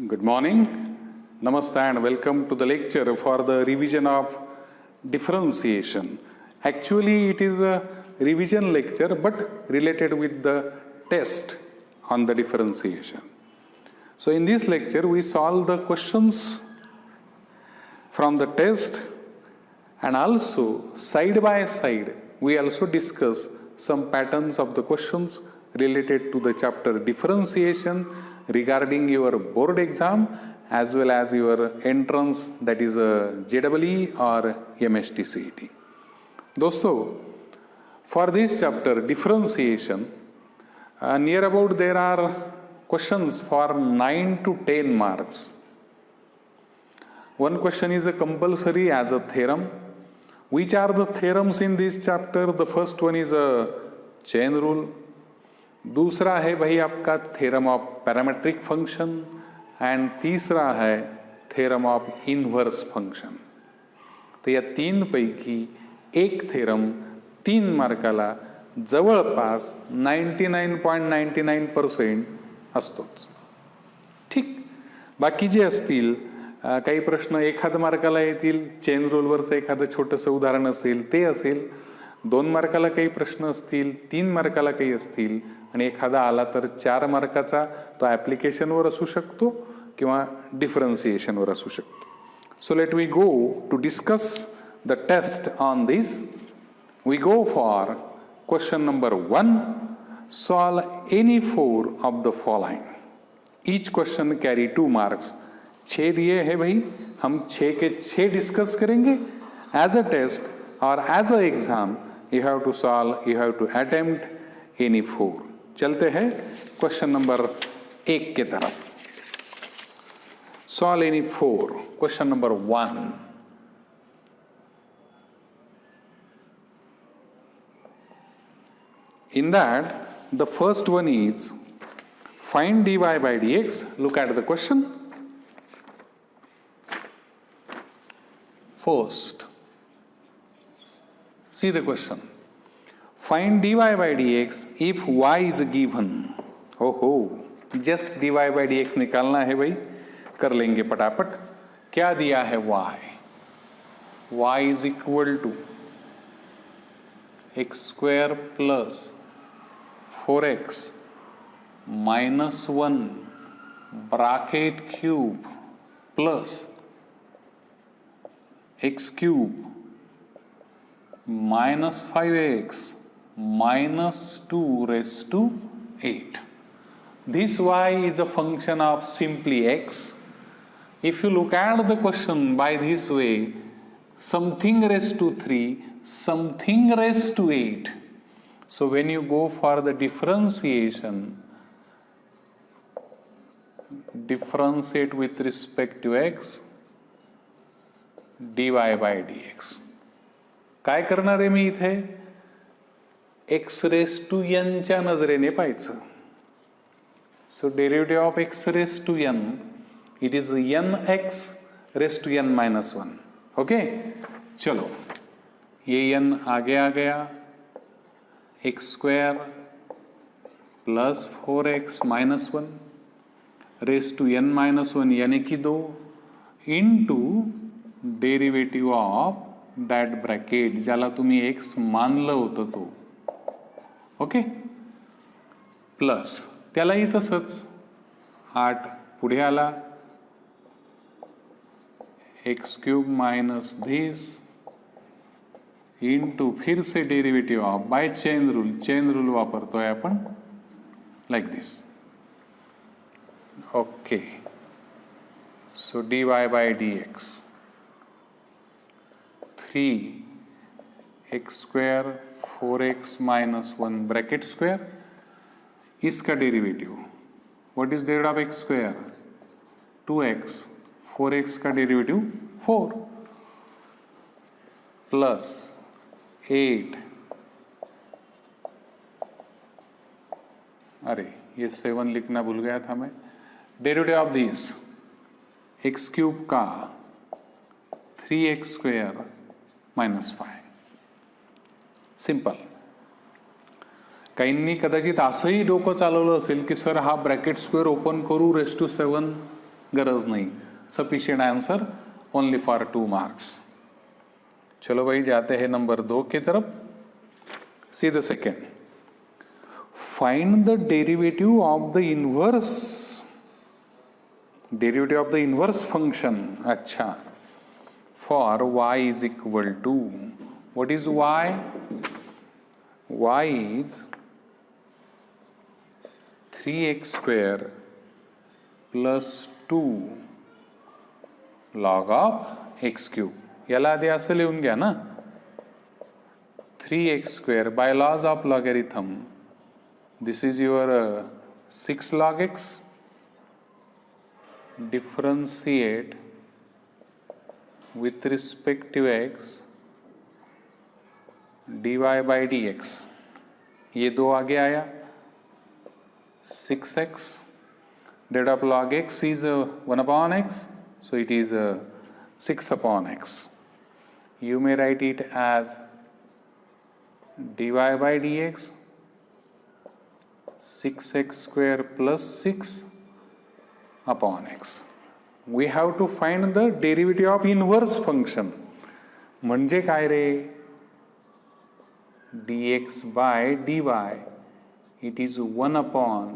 Good morning, Namaste and welcome to the lecture for the revision of differentiation. Actually, it is a revision lecture but related with the test on the differentiation. So in this lecture, we solve the questions from the test and also side by side, we also discuss some patterns of the questions related to the chapter differentiation regarding your board exam as well as your entrance, that is a JEE or MST-CET. दोस्तों, for this chapter differentiation, near about there are questions for 9 to 10 marks. One question is a compulsory as a theorem. Which are the theorems in this chapter? The first one is a chain rule. दूसरा है भाई आपका theorem of parametric function and तीसरा है theorem of inverse function. तर या तीन पैकी एक थ्योरम 3 मार्काला जवळपास 99.99% असतोच. ठीक, बाकी जे असतील काही प्रश्न एखाद मार्काला येतील, चेन रूलवरचं एखादं छोटंसं उदाहरण असेल ते असेल, 2 मार्काला काही प्रश्न असतील, 3 मार्काला काही असतील आणि एखादा आला तर 4 मार्काचा तो ॲप्लिकेशनवर असू शकतो किंवा डिफरन्सिएशनवर असू शकतो. So let we go to discuss the test on this. We go for question number 1. Solve any 4 of the following. Each question carry 2 marks. 6 दिए हैं भाई, हम 6 के 6 डिस्कस करेंगे एज अ टेस्ट और as a exam. You have to solve, you have to attempt any 4. चलते हैं question number 1 के तरफ. Solve any 4. Question number 1. In that, the first one is find dy by dx. Look at the question. First, see the question. Find dy by dx if y is given. हो, just dy by dx निकालना है भाई, कर लेंगे पटापट. क्या दिया है y? y is equal to x square plus 4x minus 1 bracket cube plus x cube minus 5x minus 2 raised to 8. This y is a function of simply x. If you look at the question by this way, something raised to 3, something raised to 8. So when you go for the differentiation, differentiate with respect to x, dy by dx. काय करणार आहे मी इथे? x raised to n च्या नजरेने पाहायचं. So derivative of x raised to n, it is nx raised to n minus 1. Okay? चलो, ये n आगे आ गया. x square plus 4x minus 1 raised to n minus 1 यानी कि 2 into derivative of that bracket ज्याला तुम्ही x मानलं होतं तो. ओके, प्लस त्यालाही तसंच 8 पुढे आला, x cube minus this into फिर से derivative of by chain rule वापरतोय आपण like this. Okay, so dy by dx 3x square 4x minus 1 bracket square. इसका derivative what is derivative of x square? 2x. 4x का derivative 4 plus 8. अरे ये 7 लिखना भूल गया था मैं. Derivative of this x cube का 3x स्क्वायर माइनस 5. सिंपल. काहींनी कदाचित असंही डोकं चालवलं असेल की सर हा ब्रॅकेट स्क्वेअर ओपन करू रेस टू 7 गरज नहीं, sufficient answer only for 2 marks. चलो भाई जाते हैं नंबर 2 की तरफ। See the second, find the derivative of the inverse, derivative of the inverse function. अच्छा, for y is equal to, what is y? y is 3x square plus 2 log of x cube. याला आधी असं लिहून घ्या ना, 3x square by laws of logarithm, this is your 6 log x, differentiate with respect to x dy by dx. ये 2 आगे आया, 6x, that of log x is 1 upon x, so it is 6 upon x. You may write it as dy by dx 6x square plus 6 upon x. We have to find the derivative of inverse function. म्हणजे काय रे? dx by dy, it is 1 upon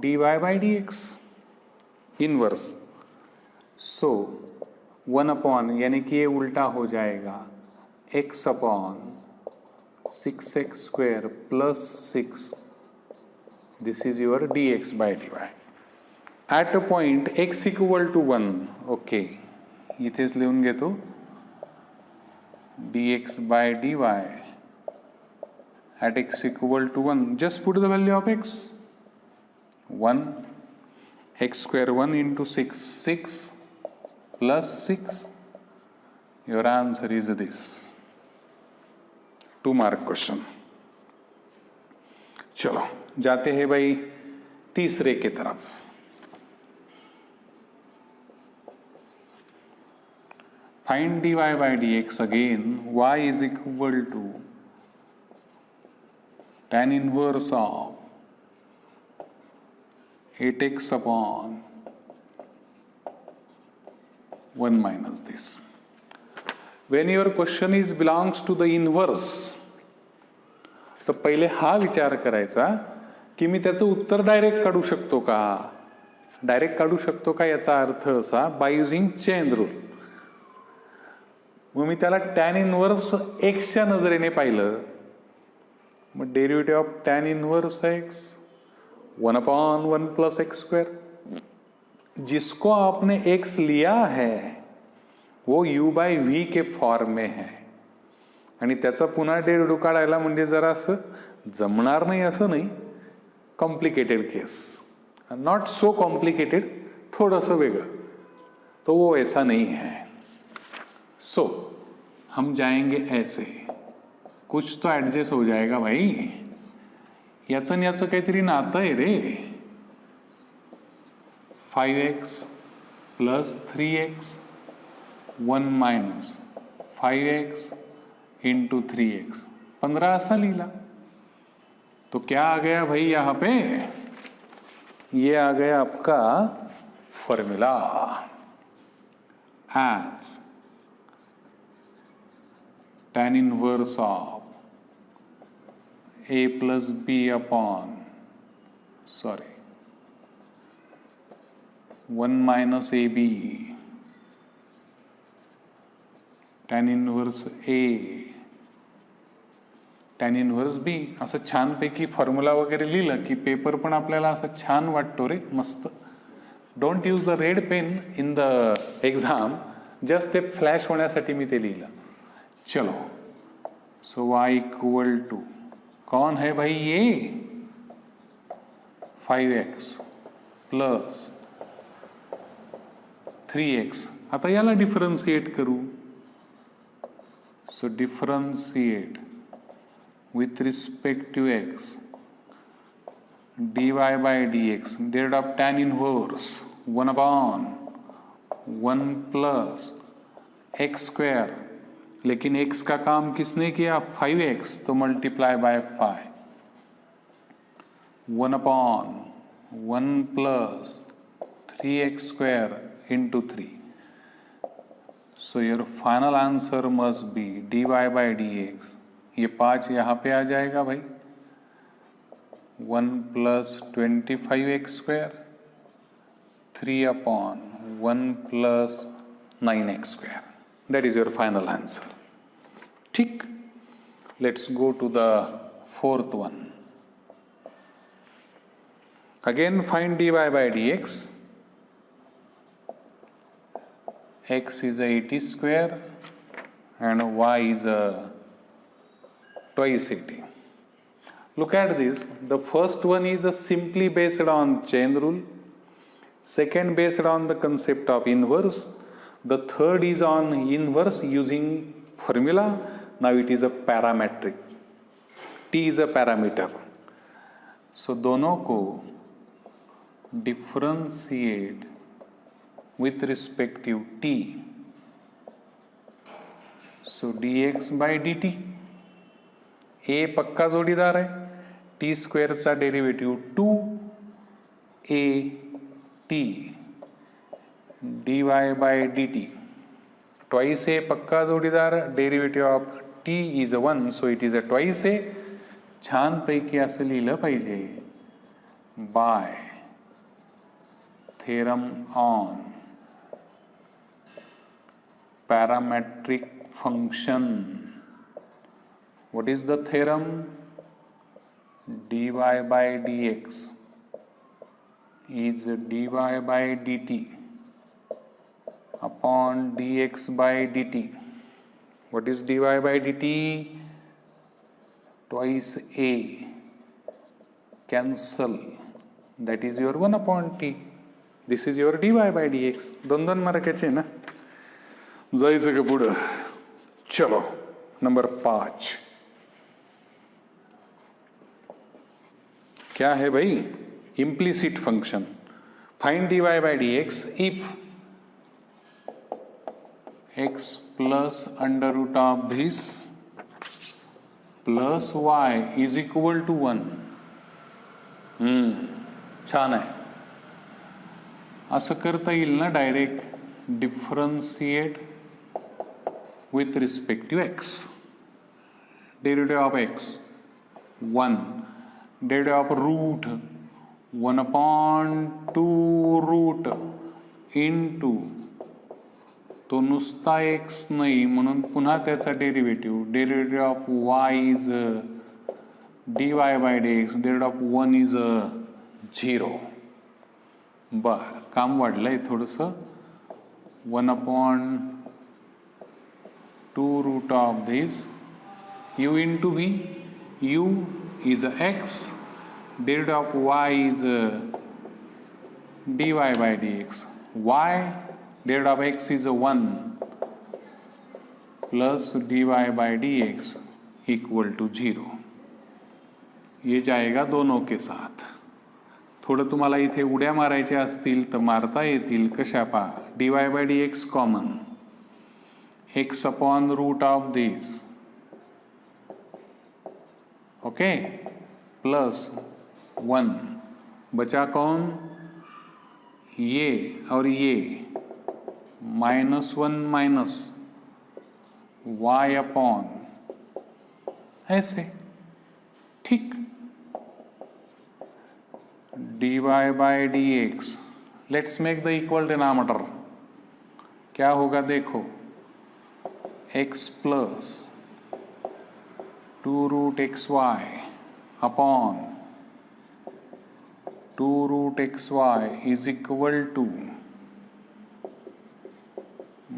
dy by dx, inverse. So 1 upon यानी कि ये उल्टा हो जाएगा, x upon 6x square plus 6, this is your dx by dy. At a point x equal to 1, okay, इथेच लिहून घेतो dx by dy at x equal to 1, just put the value of x, 1, x square 1 into 6, 6 plus 6, your answer is this. 2 mark question. चलो जाते हैं भाई तीसरे की तरफ। Find dy by dx again. Y is equal to tan inverse of 8x upon 1 minus this. When your question is belongs to the inverse, तर पहिले हा विचार करायचा की मी त्याचं उत्तर डायरेक्ट काढू शकतो का? डायरेक्ट काढू शकतो का याचा अर्थ असा, बाय युझिंग चेन रूल. मग मी त्याला टॅन इनवर्स एक्सच्या नजरेने पाहिलं, मग derivative of tan inverse x 1 upon 1 plus x square, जिसको आपने एक्स लिया है वो यू बाय व्ही के फॉर्म में है, आणि त्याचा पुन्हा डेरिवेटिव काढायला म्हणजे जरा असं जमणार नाही असं नाही, complicated case, not so complicated, थोडंसं वेगळं, तो वो ऐसा नहीं है. सो हम जाएंगे ऐसे, कुछ तो एडजस्ट हो जाएगा भाई, याचं आणि याचं काहीतरी नातं आहे रे. 5x plus 3x 1 minus 5x into 3x 15 ऐसा लीला. तो क्या आ गया भाई यहाँ पे? ये आ गया आपका formula as tan inverse of a plus b upon 1 minus ab tan inverse a tan inverse b. असं छानपैकी फॉर्म्युला वगैरे लिहिलं की पेपर पण आपल्याला असं छान वाटतो रे, मस्त. Don't use the red pain in the exam, just ते फ्लॅश होण्यासाठी मी ते लिहिलं. चलो, सो y इक्वल टू कौन है भाई? ये 5x प्लस 3x. आता याला डिफरन्शिएट करू. So differentiate with respect to x dy by dx, derivative of tan inverse 1 upon 1 plus x square, लेकिन x का काम किसने किया? 5x, तो multiply by 5, 1 upon 1 plus 3x square into 3. So your final answer must be dy by dx. ये 5 यहाँ पे आ जाएगा भाई, 1 plus 25x square, 3 upon 1 plus 9x square. That is your final answer. ठीक. Let's go to the fourth one. Again find dy by dx. X is a 80 square and y is a twice 80. Look at this. The first one is simply based on chain rule. Second based on the concept of inverse. The third is on inverse using formula. Now it is a parametric. T is a parameter. So दोनों को differentiate with respective t. So dx by dt. a पक्का जोडीदार आहे, t स्क्वेअरचा derivative 2at dy by dt. Twice a पक्का जोडीदार, derivative of t is 1, so it is a twice a. छान पैकी असं लिहिलं पाहिजे, by theorem on parametric function. What is the theorem? dy by dx is dy by dt upon dx by dt. What is dy by dt? Twice a. Cancel. That is your 1 upon t. This is your dy by dx. दोन दोन मार्काचे ना. जायचं का पुढं? चलो number 5. क्या है भाई? Implicit function. Find dy by dx if x plus under root of this plus y is equal to 1. छान आहे. असं करता येईल ना direct. Differentiate with respect to x. Derivative of x 1. Derivative of root 1 upon 2 root into, तो नुसता x नाही म्हणून पुन्हा त्याचा derivative. Derivative of y is dy by dx. Derivative of 1 is 0. बर, काम वाढलंय थोडंसं. 1 upon 2 root of this u into v. U is x. Derivative of y is dy by dx. Y derivative of x is 1 plus dy by dx equal to 0. ये जाएगा दोनों के साथ. थोडं तुम्हाला इथे उड्या मारायच्या असतील तर मारता येतील. कशा पहा, dy by dx common, x upon root of this, okay, plus 1. बचा कौन? ये और ये. -1 माइनस y अपॉन ऐसे. ठीक. dy by dx. Let's make the equal denominator. क्या होगा देखो, x plus 2 root xy upon 2 root xy is equal to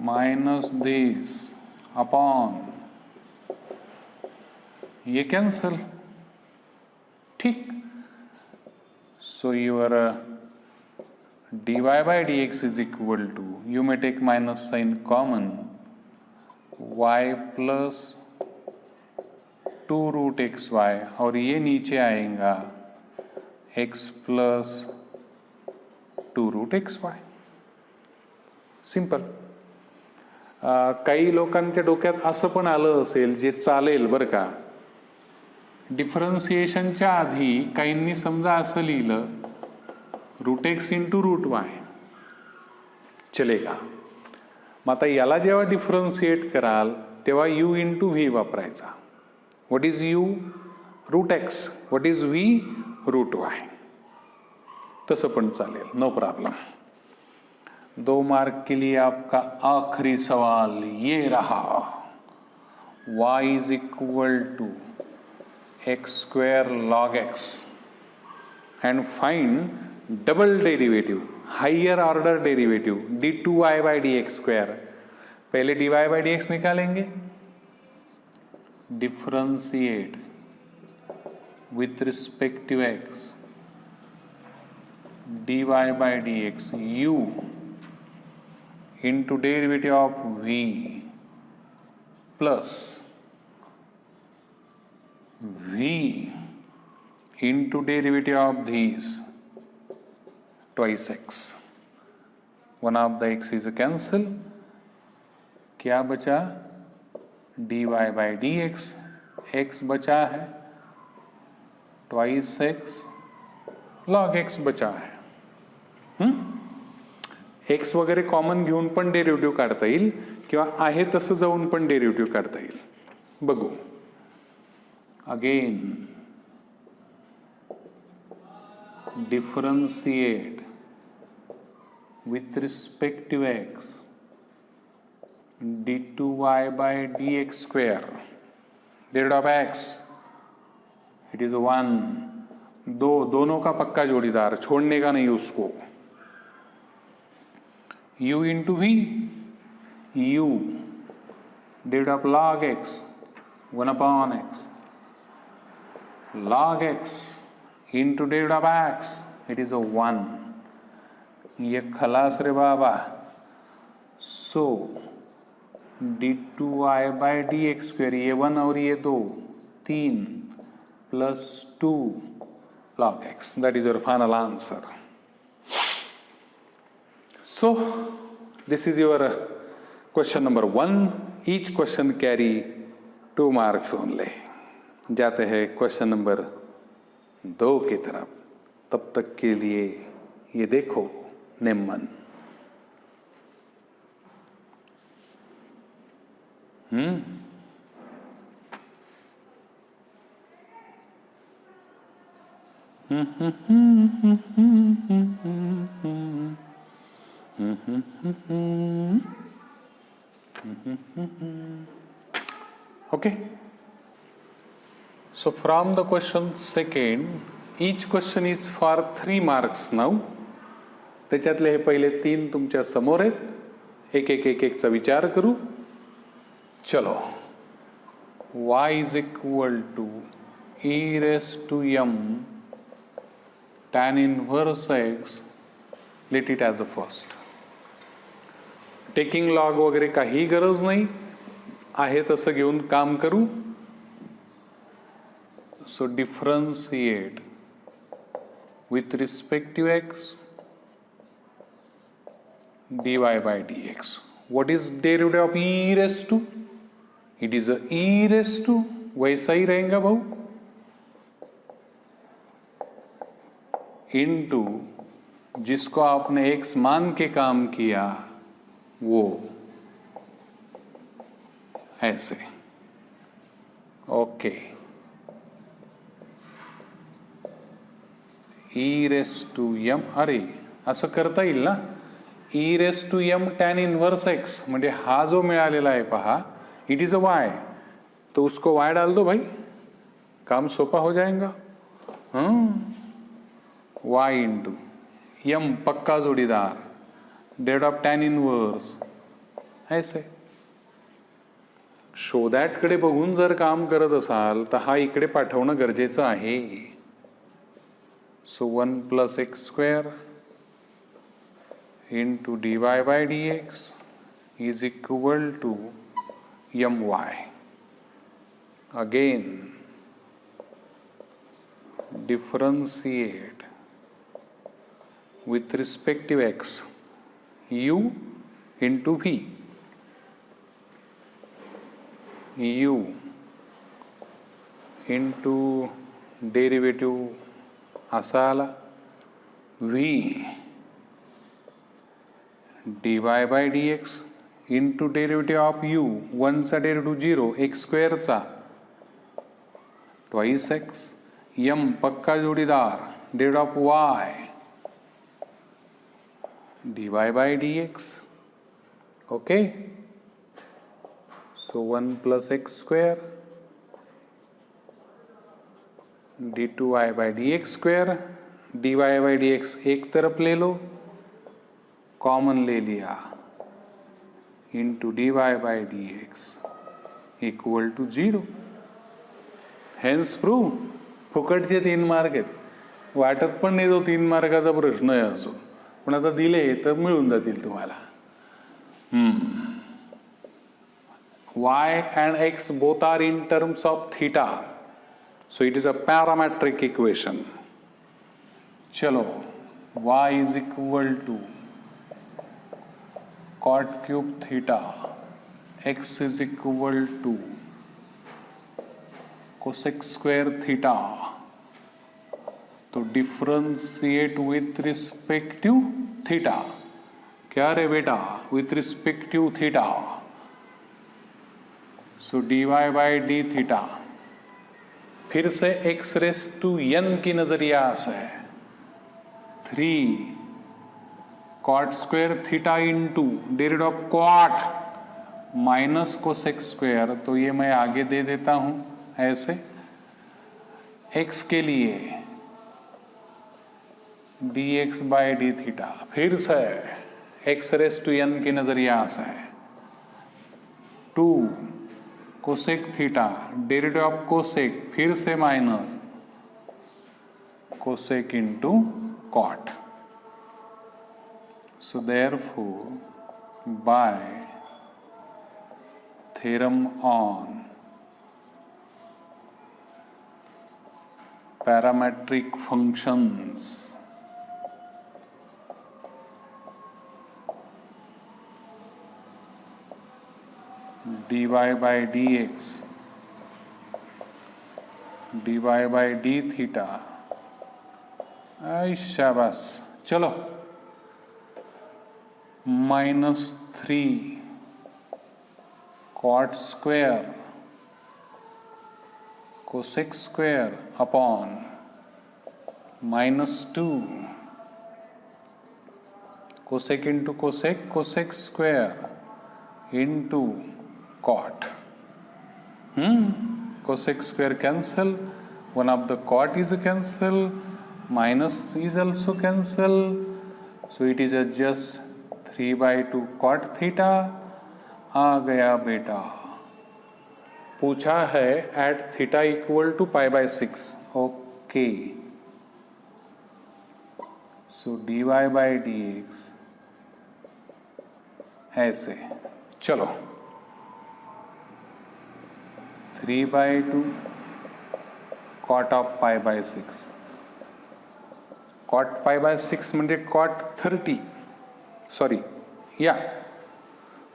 minus this upon, ये कैंसल. ठीक. So your dy by dx is equal to, you may take minus sign common, y plus 2 root xy, और ये नीचे आएगा x plus 2 root xy. Simple. काही लोकांच्या डोक्यात असं पण आलं असेल, जे चालेल बरं का. डिफरन्सिएशनच्या आधी काहींनी समजा असं लिहिलं, root x into root y. चलेगा. मग आता याला जेव्हा डिफरन्शिएट कराल तेव्हा u इंटू व्ही वापरायचा. What is u? Root x. What is v? Root y. तसं पण चालेल, नो प्रॉब्लम. 2 मार्क के लिए आपका आखिरी सवाल ये रहा. y is equal to x square log x and find double derivative, higher order derivative d2y by d x square. पहले dy बाई डी एक्स निकालेंगे, differentiate with respect to x dy by dx u into derivative of v plus v into derivative of these twice x. One of the x is cancel. क्या बचा? dy by dx. x बचा है, twice x log x बचा है. X वगैरे common घेऊन पण derivative काढता येईल किंवा आहे तसं जाऊन पण डेरिव्हेटिव्ह काढता येईल. बघू. Again differentiate with respect to x d2y by dx square derivative of x it is 1. दोनों का पक्का जोड़ीदार, छोड़ने का नहीं उसको. u into v, u derivative of log x 1 upon x log x into derivative of x it is 1. ये खलास रे बाबा. So d2y by d x square, ये 1 और ये 2, 3 plus 2 log x. That is your final answer. So this is your question number 1. Each question carry 2 marks only. जाते हैं question number 2 की तरफ. तब तक के लिए ये देखो निम्न. Okay. So from the question second, each question is for 3 marks now. त्याच्यातले हे पहिले 3 तुमच्या समोर आहेत. एक एक एक एकचा विचार करू. चलो. y is equal to e raised to m tan inverse x. Let it as a first. Taking log वगैरे काही गरज नाही, आहे तसं घेऊन काम करू. So differentiate with respect to x dy by dx. What is derivative of e raised to? It is a e raised to. वैसा ही रहेगा भाऊ. इनटू जिसको आपने x मान के काम किया वो ऐसे. Okay. e raised to m. अरे असं करता येईल ना. e raised to m tan inverse x म्हणजे हा जो मिळालेला आहे पहा, इट इज अ y, तो उसको y डाल दो भाई, काम सोपा हो जाएगा. y इंटू m पक्का जोडीदार डेरिवेटिव ऑफ tan इनवर्स ऐसे. शो दॅट कडे बघून जर काम करत असाल तर हा इकडे पाठवणं गरजेचं आहे. सो 1 plus x square into dy by dx is equal to my. Again differentiate with respect to x u into v. u into derivative असा आला v dy by dx into derivative of u, 1 चा derivative 0, x स्क्वेअरचा twice x, m पक्का जोडीदार, derivative of y dy by dx. Okay, so 1 plus x square d2y by dx square, dy by dx एक तरफ ले लो, common ले लिया, into dy by dx equal to 0. Hence prove. फुकटचे 3 मार्क आहेत. वाटत पण नाही तो 3 मार्काचा प्रश्न आहे असो, पण आता दिले तर मिळून जातील तुम्हाला. y and x both are in terms of theta, so it is a parametric equation. चलो, y is equal to cot cube theta, x is equal to cosec square theta. तो differentiate with respect to theta. क्या रे बेटा? With respect to theta. So dy by d theta. फिर से x raise to n की नजरिया से 3 cot square theta into derivative of cot minus cosec square. तो ये मैं आगे दे देता हूं ऐसे. x के लिए dx बाय डी थीटा. फिर से x रेस टू n की नजरिया से 2 cosec theta derivative of cosec, फिर से minus cosec into cot. So therefore, by theorem on parametric functions, dy by dx, dy by d theta. शाबाश. चलो, -3 cot square cosec square upon -2 cosec into cosec, cosec square into cot. Cosec square cancel, one of the cot is cancel, minus is also cancel, so it is just 3/2 cot theta. आ गया बेटा. पूछा है at theta equal to π/6. Okay, so dy by dx ऐसे. चलो, 3/2 cot of π/6. Cot π/6 म्हणजे cot 30, sorry या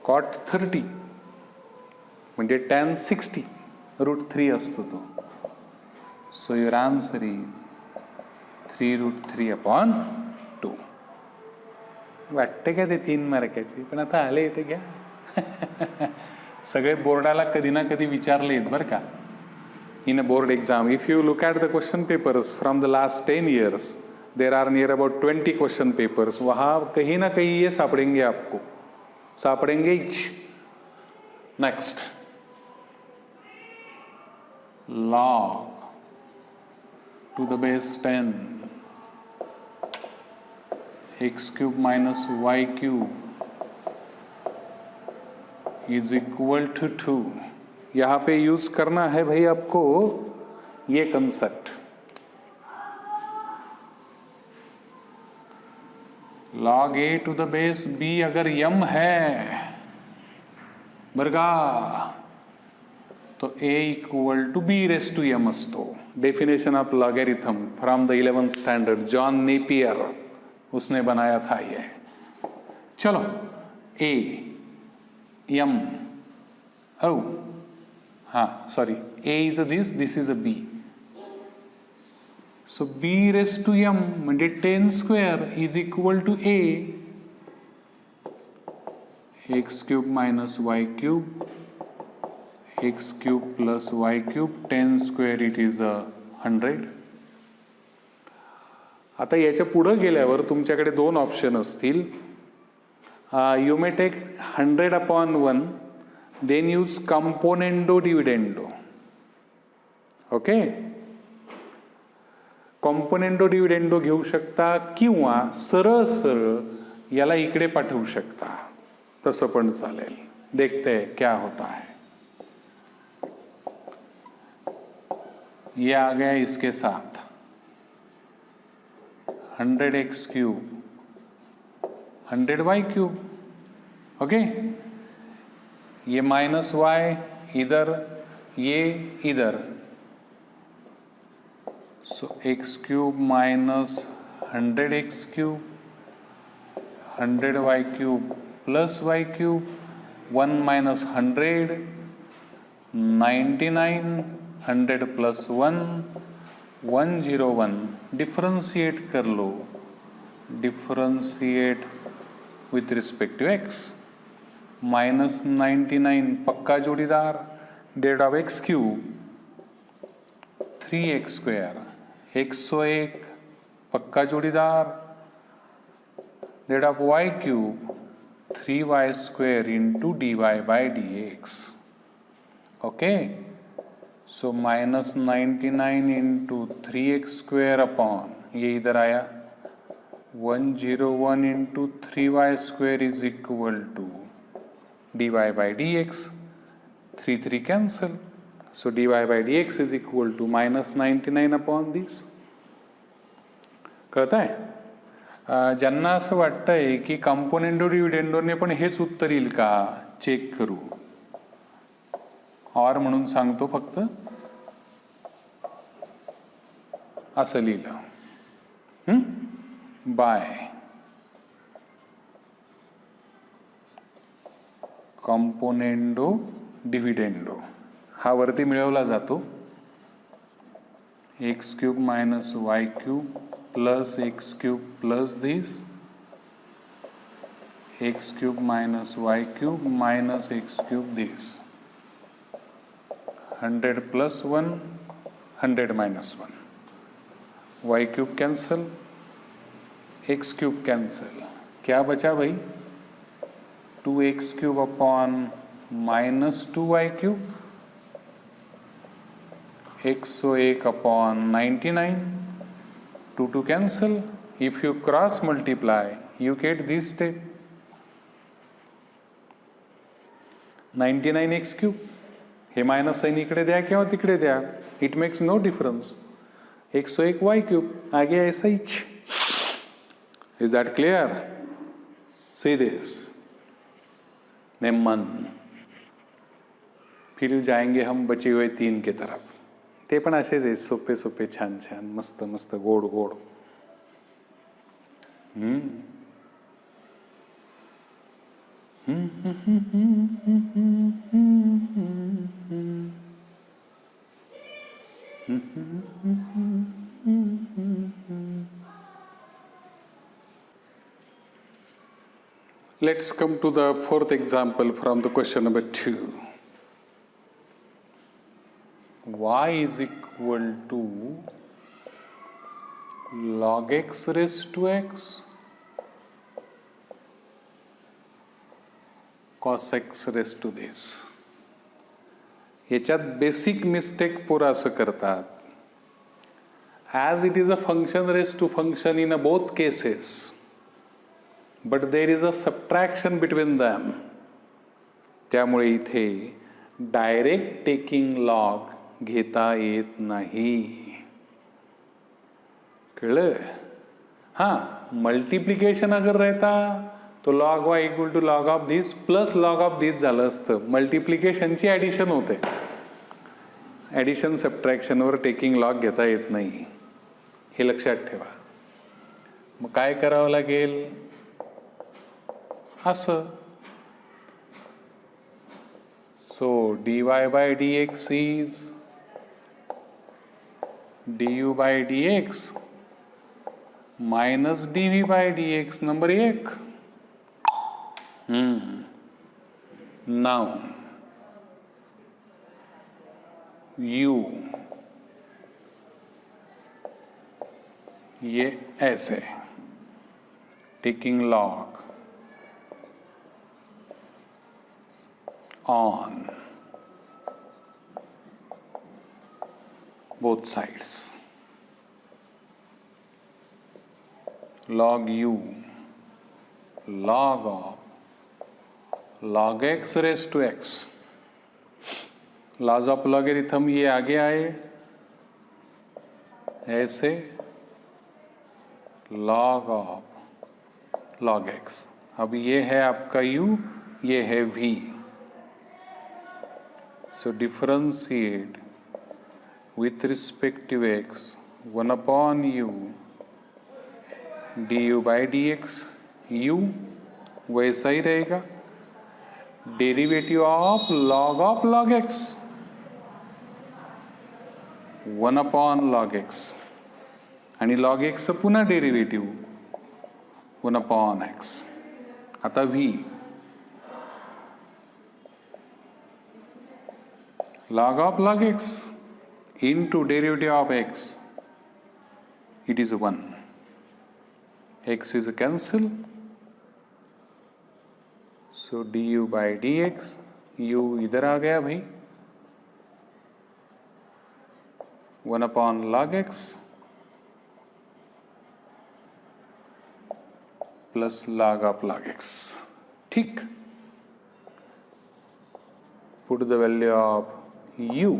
cot 30 म्हणजे tan 60 √3 असतो तो. So your answer is 3√3/2. वाटते का ते 3 मार्काची, पण आता आले इथे घ्या. सगळे बोर्डाला कधी ना कधी विचारले आहेत बरं का. In a board exam, if you look at the question papers from the last 10 years, there are near about 20 question papers. वहां कहीं ना कहीं ये सापड़ेंगे, आपको सापड़ेंगे. Next, log to the base 10 x³ minus y³ is equal to 2. यहां पे यूज करना है भाई आपको ये concept. log a to the base b अगर m है बरगा, तो a equal to b raise to m असतो. Definition of logarithm from the 11th standard, John Napier उसने बनाया था ये. चलो, a m, ओ हाँ sorry, a is a this is a b. So b raise to m म्हणजे 10 square is equal to a x cube minus y cube, x cube plus y cube, 10 square it is 100. आता याच्या पुढे गेल्यावर तुमच्याकडे दोन option असतील. You may take 100/1, then use componendo dividendo. Okay, componendo dividendo घेऊ शकता किंवा सरळ सरळ याला इकडे पाठवू शकता, तसं पण चालेल. देखते हैं क्या होता है. ये आ गया इसके साथ 100x cube, 100y cube. Okay, ये माइनस y इधर, ये इधर. So x cube minus 100x cube, 100y cube plus y cube, 1 minus 100, 99, 100 plus 1, 101. Differentiate कर लो, differentiate with respect to x. Minus 99 पक्का जोड़ीदार, dead of x cube 3x square, 101 पक्का जोड़ीदार, dead of y cube 3y square into dy by dx. Okay, so minus 99 into 3x square upon, ये इधर आया 101 into 3y square is equal to dy by dx. 3 cancel. So dy by dx is equal to minus 99 upon this. कळत आहे? ज्यांना असं वाटतंय की componendo डिव्हिडेंडोने पण हेच उत्तर येईल का, चेक करू. और म्हणून सांगतो फक्त, असं लिहिलं बाय कंपोनेंडो डिव्हिडेंडो. हा वरती मिळवला जातो. X cube minus y cube plus x cube plus this, x cube minus y cube minus x cube this. 100 plus 1, 100 minus 1, y cube cancel, x cube cancel. क्या बचा भाई? 2x cube upon minus 2y cube, 101 upon 99, 2 cancel. If you cross multiply, you get this step. 99x cube. हे minus sign इकडे द्या किंवा तिकडे द्या, it makes no difference. 101 y cube आ गया ऐसा ही. Is that clear? See this. नेमन. फिर जाएंगे हम बचे हुए 3 की तरफ. ते पण असेच आहे, सोपे सोपे, छान छान, मस्त मस्त, गोड गोड. Let's come to the fourth example from the question number 2. Y is equal to log x raised to x cos x raised to this. याच्यात बेसिक मिस्टेक पोरं असं करतात. As it is a function raised to function in both cases, but there is a subtraction between them. त्यामुळे इथे direct taking log घेता येत नाही. कळलं? हाँ, मल्टिप्लिकेशन अगर रहता तो log y equal to log of this plus log of this झालं असतं. मल्टिप्लिकेशनची ॲडिशन होते. ॲडिशन सबट्रॅक्शनवर टेकिंग लॉग घेता येत नाही, हे लक्षात ठेवा. मग काय करावं लागेल? असं. सो dy by dx is du by dx minus dv by dx. Number 1. Now you, ये ऐसे taking log on both sides, log u, log of log x raised to x, laws of logarithm ये आगे आए ऐसे log of log x, अब ये है आपका u, ये है v, so differentiate with respect to x 1 upon u du by dx, u वैसा ही रहेगा, derivative of log x 1 upon log x, आणि log x पुन्हा डेरिवेटिव्ह 1 upon x. आता v log of log x into derivative of x, it is 1. X is a cancel, so du by dx, u इधर आ गया भाई, 1 upon log x plus log of log x. ठीक, put the value of u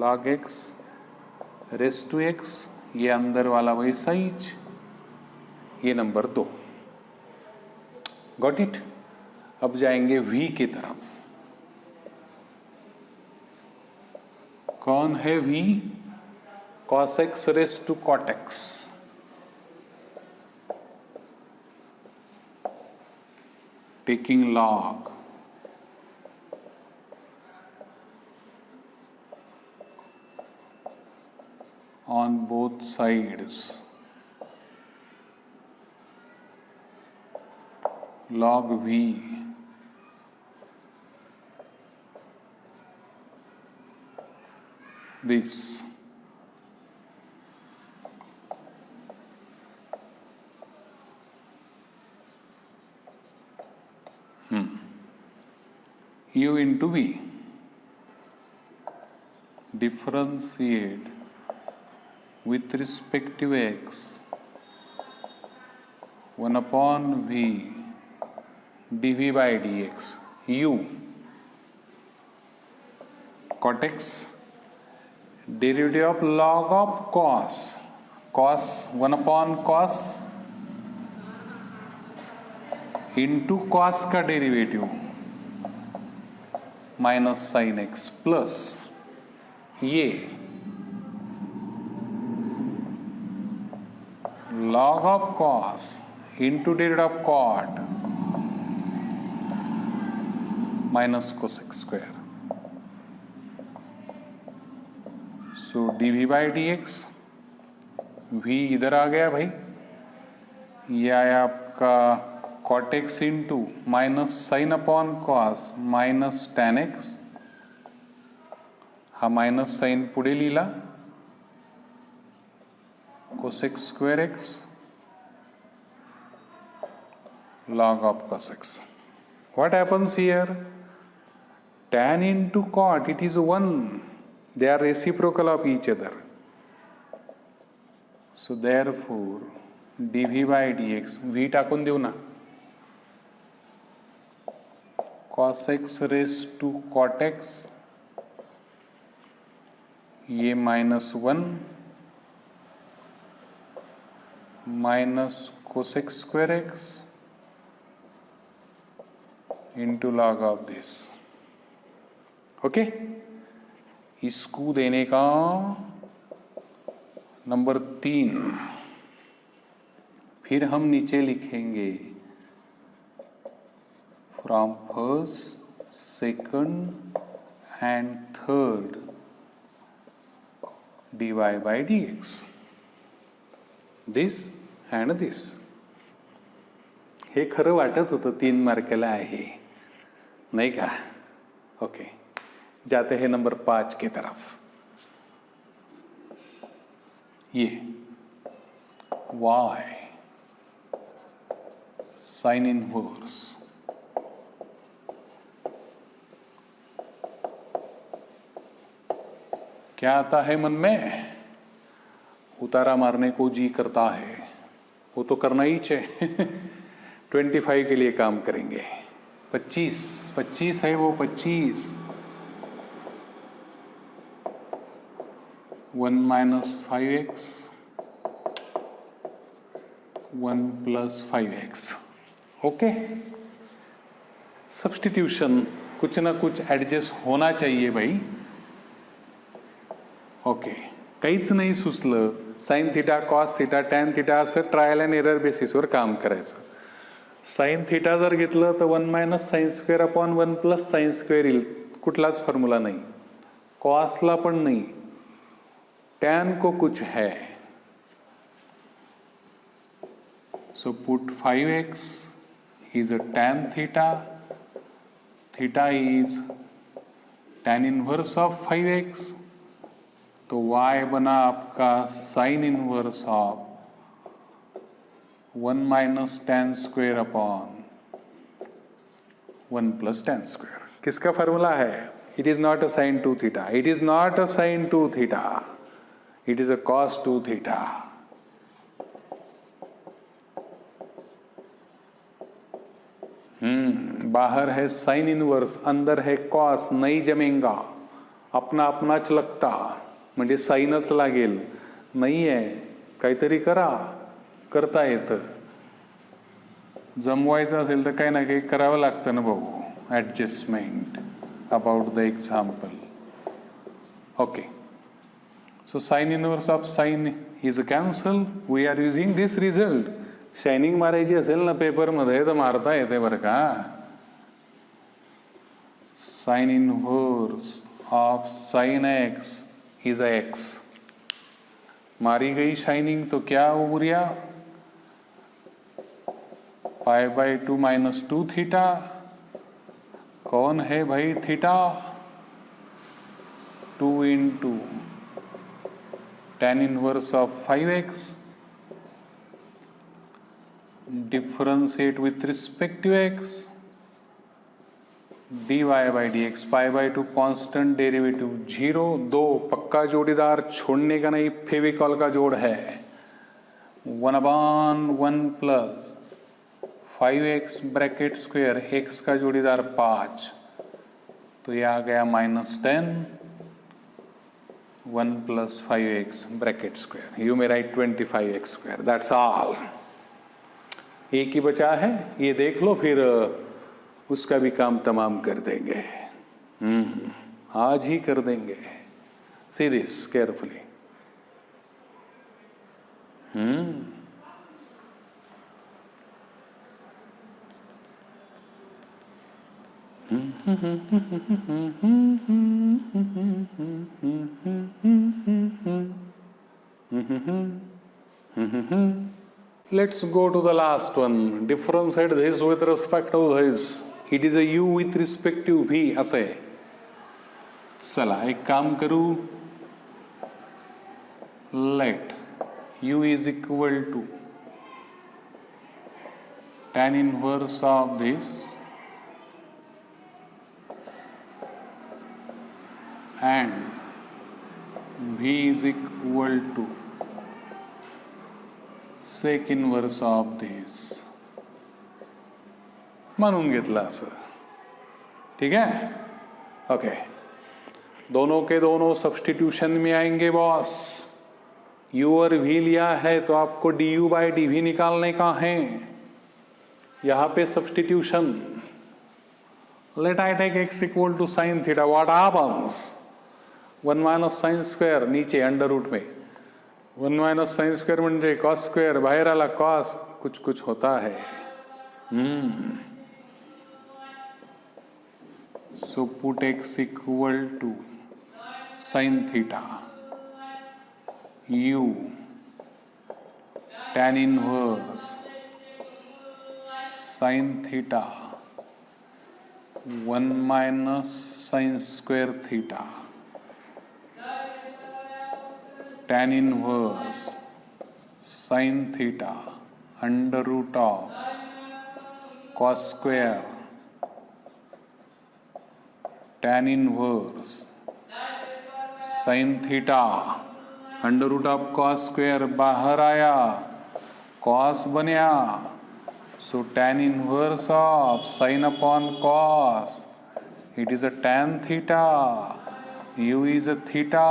log x raised to x, ये अंदर वाला वैसा ही, ये number 2. Got it. अब जाएंगे v की तरफ. कौन है v? cos x raised to cot x. Taking log on both sides, log v this, u into v, differentiate with respect to x 1 upon v dv by dx, u cot x, derivative of log of cos, cos 1 upon cos into cos का derivative minus sine x plus ये log of cos into derivative of cot minus cosec square. So dv by dx, v इधर आ गया भाई, ये आया आपका cot x into minus sine upon cos minus tan x, हा minus sign पुढे लिहिला, cosec square x log of cos x. What happens here? Tan into cot, it is 1. They are reciprocal of each other. So therefore dv by dx, v टाकून देऊ ना, cos x raised to cot x, ये -1 minus cosec square x into log of this. Okay, इसको देने का number 3. फिर हम नीचे लिखेंगे from first, second and third dy by dx, this and this. हे खरं वाटत होतं 3 मार्काला आहे, नहीं का? ओके, जाते हैं नंबर 5 की तरफ. ये y साइन इनवर्स क्या आता है मन में? उतारा मारने को जी करता है, वो तो करना ही चाहिए. 25 के लिए काम करेंगे. 25 है वो, 25. 1 minus 5x 1 plus 5x. Okay, substitution कुछ ना कुछ ऍडजस्ट होना चाहिए भाई. ओके, काहीच नाही सुचलं, sine theta, cos theta, tan theta असं ट्रायल अँड एरर बेसिसवर काम करायचं. साइन थिटा जर घेतलं तर 1 minus sine square upon 1 plus sine square येईल. कुठलाच फॉर्म्युला नाही. कॉसला पण नाही. टॅन को कुछ है. So put 5x is a tan theta. Theta is tan inverse of 5x. तो y बना आपका sine inverse of 1 minus tan square upon 1 plus tan square. किसका फॉर्मूला है? It is not a sine 2 theta. It is not a sine 2 theta. It is a cos 2 theta. बाहर है sine inverse, अंदर है cos. नहीं जमेगा. अपना अपनाच लगता, म्हणजे साईनच लागेल. नाही आहे, काहीतरी करा. करता येतं. जमवायचं असेल तर काही ना काही करावं लागतं ना भाऊ. Adjustment about the example. Okay, so sine inverse of sine is cancel. We are using this result. Shining मारायची असेल ना पेपरमध्ये तर मारता येते बरं का. Sine inverse of sine x is x. मारी गई शाइनिंग तो क्या हो गया? Pi by 2 minus 2 theta. कौन है भाई theta? 2 into tan inverse of 5x. Differentiate with respect to x. dy by d x. Pi by 2 constant derivative 0. 2 पक्का जोड़ीदार, छोड़ने का नहीं, फेविकॉल का जोड़ है. 1/1 plus 5x bracket square, x का जोड़ीदार 5. तो ये आ गया -10. 1 plus 5x bracket square. You may right 25x square. That's all. एक ही बचा है, ये देख लो, फिर उसका भी काम तमाम कर देंगे. आज ही कर देंगे. See this carefully. Let's go to the last one. Differentiate this with respect to this. It is a u with respect to v. असे. चला एक काम करू. Let u is equal to tan inverse of this and v is equal to sec inverse of this. मानून घेतला असं. ठीक है. ओके, दोनों के दोनों सब्स्टिट्यूशन में आएंगे बॉस. u और v लिया है तो आपको du बाई dv निकालने का है. यहां पे substitution. Let I take x equal to sine theta. What happens? 1 minus sine square नीचे अंडर रूट में. 1 माइनस साइन स्क्वेअर म्हणजे कॉस स्क्वेअर. बाहेर आला कॉस. कुछ कुछ होता है. So put x equal to sin theta u tan inverse sin theta 1 minus sin square theta tan inverse sin theta under root of cos square tan inverse sin theta under root of cos square बाहर आया, cos बनया, so tan inverse of sine upon cos, it is a tan theta, u is a theta,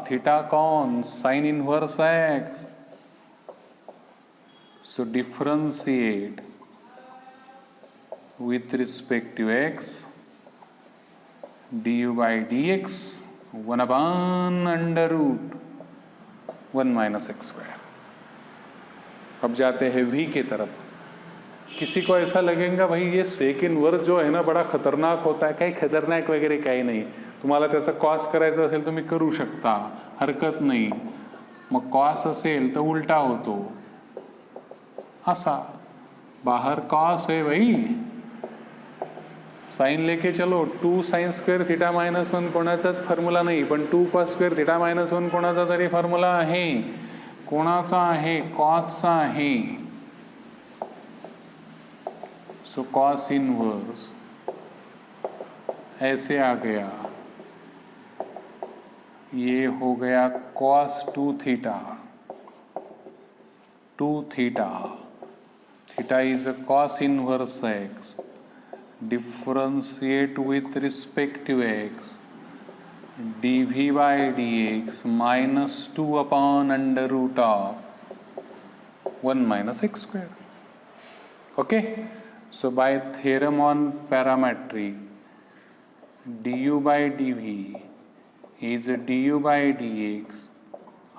theta कौन, sine inverse x, so differentiate with respect to x du by dx 1 upon under root 1 minus x square। अब जाते हैं v की तरफ। किसी को ऐसा लगेगा भाई ये सेक इनवर्स जो है ना बड़ा खतरनाक होता है, काही खतरनाक वगैरे काही नाही, तुम्हाला त्याचा कॉस करायचा असेल तुम्ही करू शकता, हरकत नाही, मग कॉस असेल तर उलटा होतो असा, बाहर कॉस है भाई, साइन लेके चलो, 2 साइन स्क्वेअर थिटा मायनस 1 कोणाचाच फॉर्म्युला नाही, पण 2 कॉस स्क्वेअर थिटा मायनस 1 कोणाचा तरी फॉर्म्युला आहे, कोणाचा आहे, कॉसचा आहे, सो कॉस इनवर्स ऐसे आ गया, ये हो गया cos 2 theta, 2 theta, theta is a cos inverse x, differentiate with respect to x dv by dx minus 2 upon under root of 1 minus x square. Okay, so by theorem on parametric du by dv is du by dx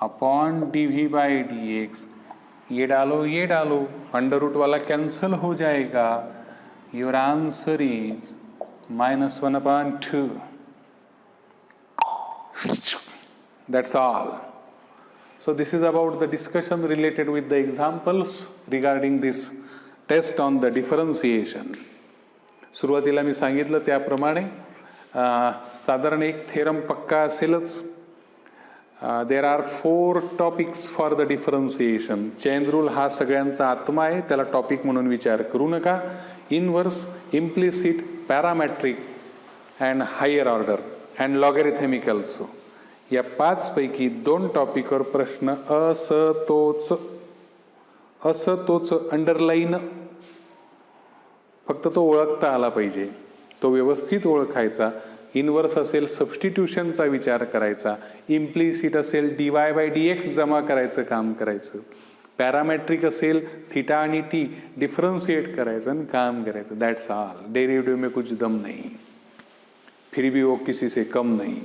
upon dv by dx, ये डालो under root वाला cancel हो जाएगा, your answer is minus 1 upon 2. That's all. So this is about the discussion related with the examples regarding this test on the differentiation. सुरुवातीला मी सांगितलं त्याप्रमाणे साधारण एक थेरम पक्का असेलच. There are 4 topics for the differentiation. Chain rule हा सगळ्यांचा आत्मा आहे, त्याला टॉपिक म्हणून विचार करू नका. Inverse, implicit, parametric and higher order and logarithmic also, या 5 पैकी 2 टॉपिकवर प्रश्न असतोच अंडरलाईन, फक्त तो ओळखता आला पाहिजे, तो व्यवस्थित ओळखायचा. इनवर्स असेल सबस्टिट्यूशनचा विचार करायचा, इम्प्लिसिट असेल dy बाय dx जमा करायचं काम करायचं, पॅरामेट्रिक असेल थीटा आणि टी डिफरेंशिएट करायचं आणि काम करायचं. That's all. डेरिवेटिव में कुछ दम नहीं, फिर भी वो किसी से कम नहीं.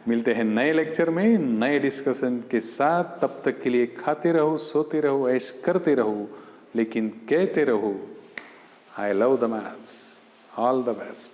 मिलते हैं नए लेक्चर में नए डिस्कशन के साथ. तब तक के लिए खाते रहो, सोते रहो, ऐश करते रहो, लेकिन कहते रहो I love the maths. All the best.